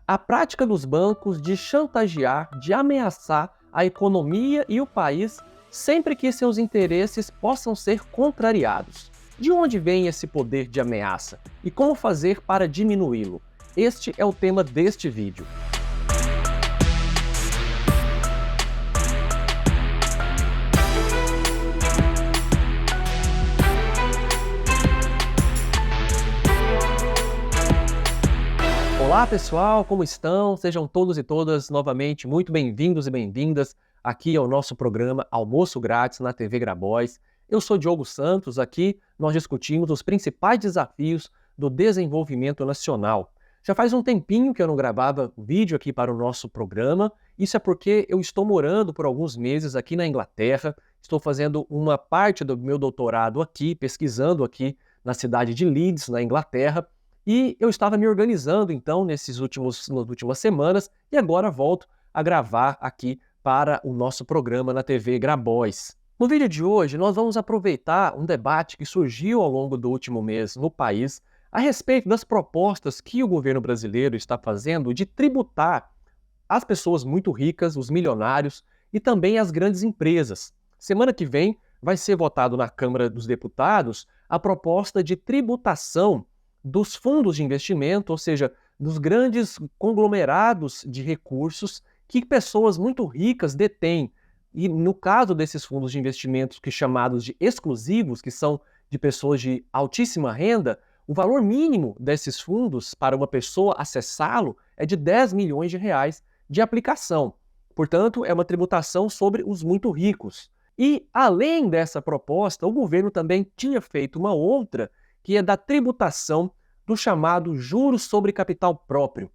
A prática dos bancos de chantagear, de ameaçar a economia e o país sempre que seus interesses possam ser contrariados. De onde vem esse poder de ameaça e como fazer para diminuí-lo? Este é o tema deste vídeo. Olá pessoal, como estão? Sejam todos e todas novamente muito bem-vindos e bem-vindas aqui ao nosso programa Almoço Grátis na TV Grabois. Eu sou Diogo Santos, aqui nós discutimos os principais desafios do desenvolvimento nacional. Já faz um tempinho que eu não gravava vídeo aqui para o nosso programa, isso é porque eu estou morando por alguns meses aqui na Inglaterra, estou fazendo uma parte do meu doutorado aqui, pesquisando aqui na cidade de Leeds, na Inglaterra, e eu estava me organizando, então, nas últimas semanas, e agora volto a gravar aqui para o nosso programa na TV Grabois. No vídeo de hoje, nós vamos aproveitar um debate que surgiu ao longo do último mês no país a respeito das propostas que o governo brasileiro está fazendo de tributar as pessoas muito ricas, os milionários e também as grandes empresas. Semana que vem vai ser votado na Câmara dos Deputados a proposta de tributação dos fundos de investimento, ou seja, dos grandes conglomerados de recursos que pessoas muito ricas detêm. E no caso desses fundos de investimentos que chamados de exclusivos, que são de pessoas de altíssima renda, o valor mínimo desses fundos para uma pessoa acessá-lo é de 10 milhões de reais de aplicação. Portanto, é uma tributação sobre os muito ricos. E, além dessa proposta, o governo também tinha feito uma outra, que é da tributação do chamado juros sobre capital próprio.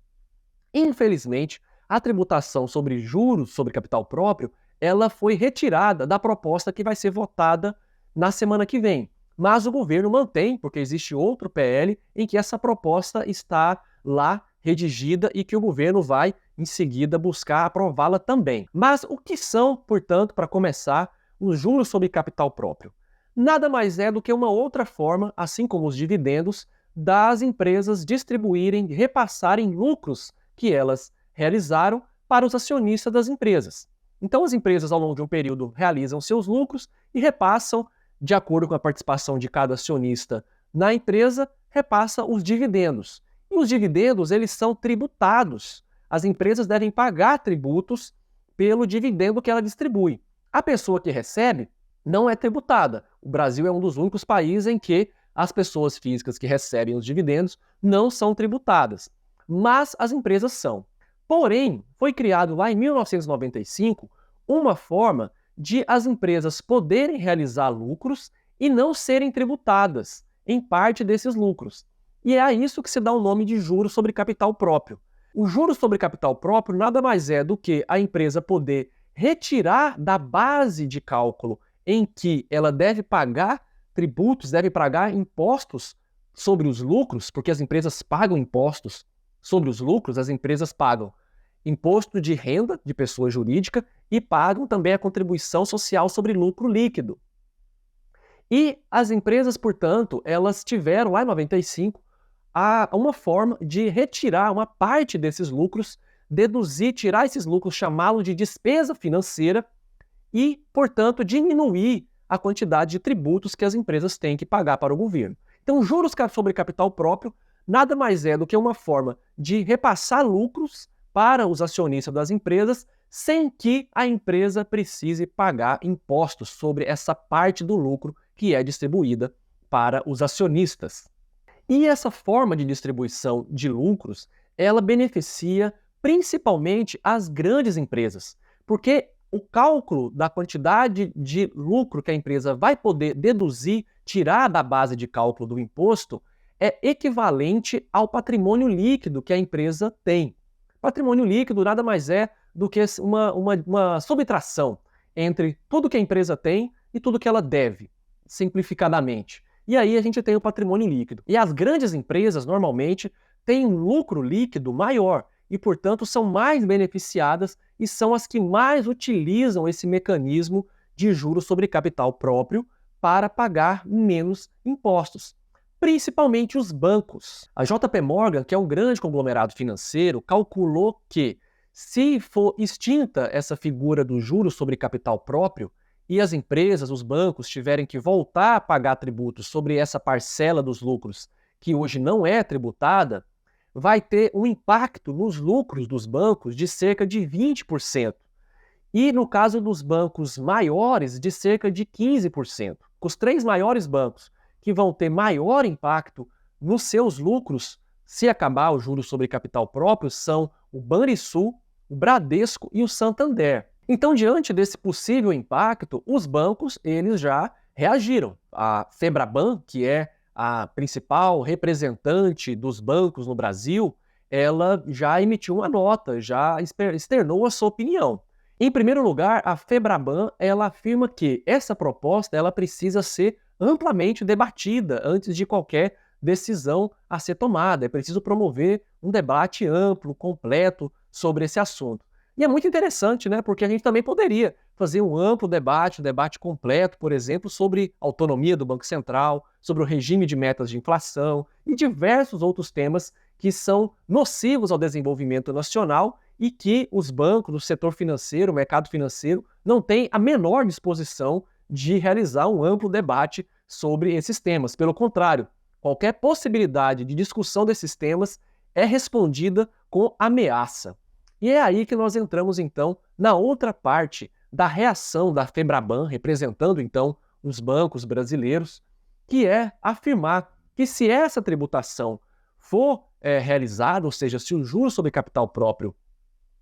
Infelizmente, a tributação sobre juros sobre capital próprio, ela foi retirada da proposta que vai ser votada na semana que vem. Mas o governo mantém, porque existe outro PL em que essa proposta está lá redigida e que o governo vai, em seguida, buscar aprová-la também. Mas o que são, portanto, para começar, os juros sobre capital próprio? Nada mais é do que uma outra forma, assim como os dividendos, das empresas distribuírem, repassarem lucros que elas realizaram para os acionistas das empresas. Então as empresas ao longo de um período realizam seus lucros e repassam, de acordo com a participação de cada acionista na empresa, repassa os dividendos. E os dividendos, eles são tributados. As empresas devem pagar tributos pelo dividendo que ela distribui. A pessoa que recebe não é tributada. O Brasil é um dos únicos países em que as pessoas físicas que recebem os dividendos não são tributadas, mas as empresas são. Porém, foi criado lá em 1995 uma forma de as empresas poderem realizar lucros e não serem tributadas em parte desses lucros. E é a isso que se dá o nome de juros sobre capital próprio. O juros sobre capital próprio nada mais é do que a empresa poder retirar da base de cálculo em que ela deve pagar tributos, deve pagar impostos sobre os lucros, porque as empresas pagam impostos sobre os lucros, as empresas pagam imposto de renda de pessoa jurídica e pagam também a contribuição social sobre lucro líquido. E as empresas, portanto, elas tiveram lá em 95 uma forma de retirar uma parte desses lucros, deduzir, tirar esses lucros, chamá-lo de despesa financeira e, portanto, diminuir a quantidade de tributos que as empresas têm que pagar para o governo. Então, juros sobre capital próprio nada mais é do que uma forma de repassar lucros para os acionistas das empresas sem que a empresa precise pagar impostos sobre essa parte do lucro que é distribuída para os acionistas. E essa forma de distribuição de lucros, ela beneficia principalmente as grandes empresas, porque o cálculo da quantidade de lucro que a empresa vai poder deduzir, tirar da base de cálculo do imposto, é equivalente ao patrimônio líquido que a empresa tem. Patrimônio líquido nada mais é do que uma subtração entre tudo que a empresa tem e tudo que ela deve, simplificadamente. E aí a gente tem o patrimônio líquido. E as grandes empresas, normalmente, têm um lucro líquido maior e, portanto, são mais beneficiadas e são as que mais utilizam esse mecanismo de juros sobre capital próprio para pagar menos impostos. principalmente os bancos. A JP Morgan, que é um grande conglomerado financeiro, calculou que se for extinta essa figura do juros sobre capital próprio e as empresas, os bancos, tiverem que voltar a pagar tributos sobre essa parcela dos lucros que hoje não é tributada, vai ter um impacto nos lucros dos bancos de cerca de 20%. E no caso dos bancos maiores, de cerca de 15%. Os três maiores bancos que vão ter maior impacto nos seus lucros, se acabar o juros sobre capital próprio, são o Banrisul, o Bradesco e o Santander. Então, diante desse possível impacto, os bancos eles já reagiram. A Febraban, que é a principal representante dos bancos no Brasil, ela já emitiu uma nota, já externou a sua opinião. Em primeiro lugar, a Febraban ela afirma que essa proposta ela precisa ser amplamente debatida antes de qualquer decisão a ser tomada. É preciso promover um debate amplo, completo sobre esse assunto. E é muito interessante, né? Porque a gente também poderia fazer um amplo debate, um debate completo, por exemplo, sobre a autonomia do Banco Central, sobre o regime de metas de inflação e diversos outros temas que são nocivos ao desenvolvimento nacional e que os bancos, o setor financeiro, o mercado financeiro, não têm a menor disposição de realizar um amplo debate sobre esses temas. Pelo contrário, qualquer possibilidade de discussão desses temas é respondida com ameaça. E é aí que nós entramos, então, na outra parte da reação da Febraban, representando, então, os bancos brasileiros, que é afirmar que se essa tributação for realizada, ou seja, se os juros sobre capital próprio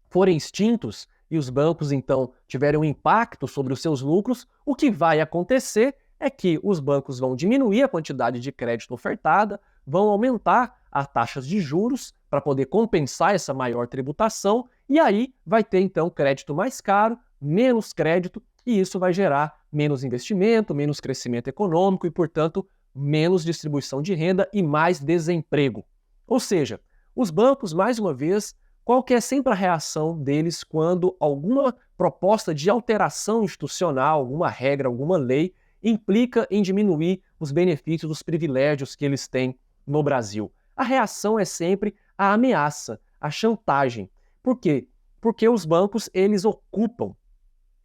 forem extintos e os bancos, então, tiverem um impacto sobre os seus lucros, o que vai acontecer é que os bancos vão diminuir a quantidade de crédito ofertada, vão aumentar as taxas de juros para poder compensar essa maior tributação, e aí vai ter, então, crédito mais caro, menos crédito, e isso vai gerar menos investimento, menos crescimento econômico e, portanto, menos distribuição de renda e mais desemprego. Ou seja, os bancos, mais uma vez, qual que é sempre a reação deles quando alguma proposta de alteração institucional, alguma regra, alguma lei, implica em diminuir os benefícios, os privilégios que eles têm no Brasil? A reação é sempre a ameaça, a chantagem. Por quê? Porque os bancos eles ocupam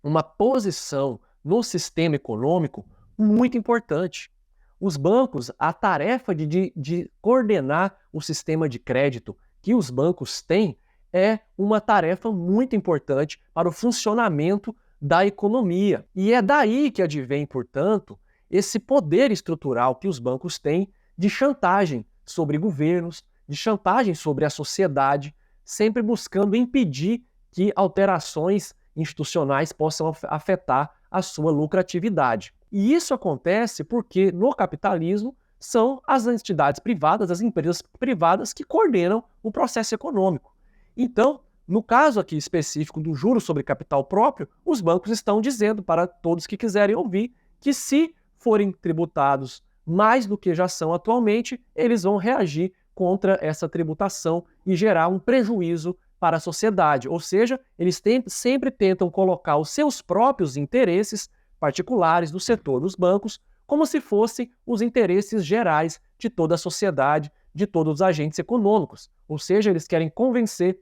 uma posição no sistema econômico muito importante. Os bancos, a tarefa de coordenar o sistema de crédito que os bancos têm é uma tarefa muito importante para o funcionamento da economia. E é daí que advém, portanto, esse poder estrutural que os bancos têm de chantagem sobre governos, de chantagem sobre a sociedade, sempre buscando impedir que alterações institucionais possam afetar a sua lucratividade. E isso acontece porque no capitalismo são as entidades privadas, as empresas privadas que coordenam o processo econômico. Então, no caso aqui específico do juros sobre capital próprio, os bancos estão dizendo para todos que quiserem ouvir que se forem tributados mais do que já são atualmente, eles vão reagir contra essa tributação e gerar um prejuízo para a sociedade. Ou seja, eles sempre tentam colocar os seus próprios interesses particulares do setor dos bancos como se fossem os interesses gerais de toda a sociedade, de todos os agentes econômicos. Ou seja, eles querem convencer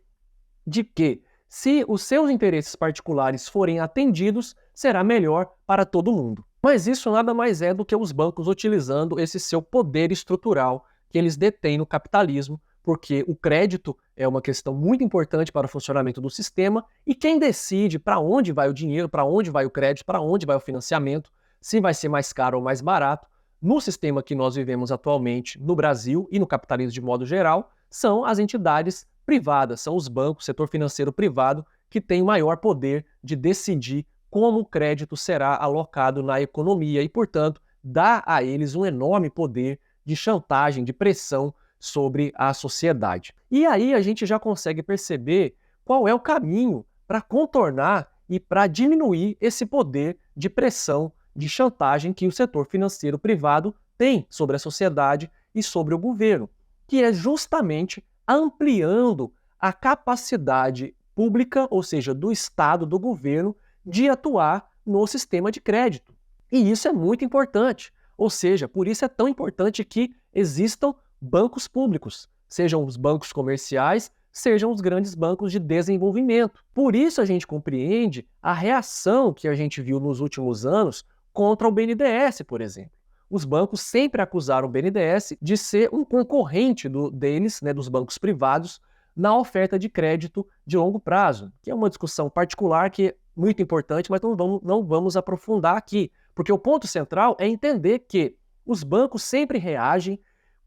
de que, se os seus interesses particulares forem atendidos, será melhor para todo mundo. Mas isso nada mais é do que os bancos utilizando esse seu poder estrutural que eles detêm no capitalismo, porque o crédito é uma questão muito importante para o funcionamento do sistema e quem decide para onde vai o dinheiro, para onde vai o crédito, para onde vai o financiamento, se vai ser mais caro ou mais barato, no sistema que nós vivemos atualmente no Brasil e no capitalismo de modo geral, são as entidades privadas, são os bancos, setor financeiro privado, que tem o maior poder de decidir como o crédito será alocado na economia e, portanto, dá a eles um enorme poder de chantagem, de pressão sobre a sociedade. E aí a gente já consegue perceber qual é o caminho para contornar e para diminuir esse poder de pressão, de chantagem que o setor financeiro privado tem sobre a sociedade e sobre o governo, que é justamente ampliando a capacidade pública, ou seja, do Estado, do governo, de atuar no sistema de crédito. E isso é muito importante. Ou seja, por isso é tão importante que existam bancos públicos, sejam os bancos comerciais, sejam os grandes bancos de desenvolvimento. Por isso a gente compreende a reação que a gente viu nos últimos anos contra o BNDES, por exemplo. Os bancos sempre acusaram o BNDES de ser um concorrente deles, né, dos bancos privados, na oferta de crédito de longo prazo, que é uma discussão particular que é muito importante, mas não vamos aprofundar aqui, porque o ponto central é entender que os bancos sempre reagem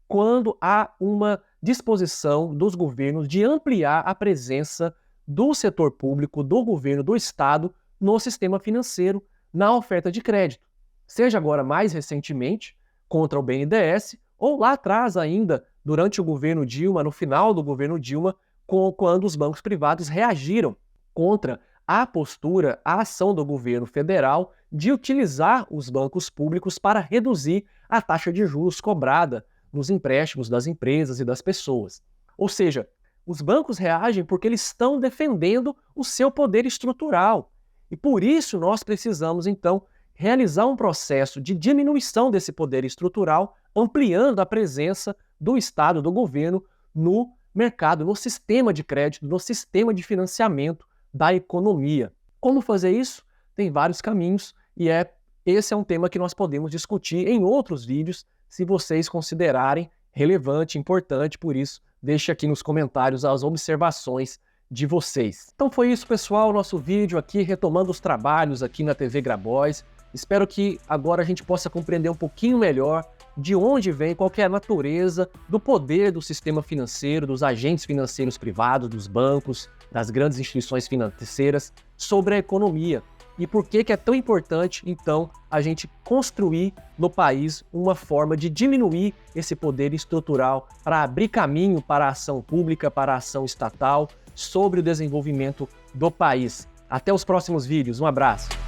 quando há uma disposição dos governos de ampliar a presença do setor público, do governo, do Estado, no sistema financeiro, na oferta de crédito. Seja agora mais recentemente, contra o BNDES, ou lá atrás ainda, durante o governo Dilma, no final do governo Dilma, quando os bancos privados reagiram contra a postura, a ação do governo federal de utilizar os bancos públicos para reduzir a taxa de juros cobrada nos empréstimos das empresas e das pessoas. Ou seja, os bancos reagem porque eles estão defendendo o seu poder estrutural. E por isso nós precisamos, então, realizar um processo de diminuição desse poder estrutural, ampliando a presença do Estado, do governo, no mercado, no sistema de crédito, no sistema de financiamento da economia. Como fazer isso? Tem vários caminhos e esse é um tema que nós podemos discutir em outros vídeos, se vocês considerarem relevante, importante. Por isso, deixe aqui nos comentários as observações de vocês. Então foi isso, pessoal, nosso vídeo aqui retomando os trabalhos aqui na TV Grabois. Espero que agora a gente possa compreender um pouquinho melhor de onde vem, qual que é a natureza do poder do sistema financeiro, dos agentes financeiros privados, dos bancos, das grandes instituições financeiras sobre a economia. E por que é tão importante, então, a gente construir no país uma forma de diminuir esse poder estrutural para abrir caminho para a ação pública, para a ação estatal, sobre o desenvolvimento do país. Até os próximos vídeos. Um abraço!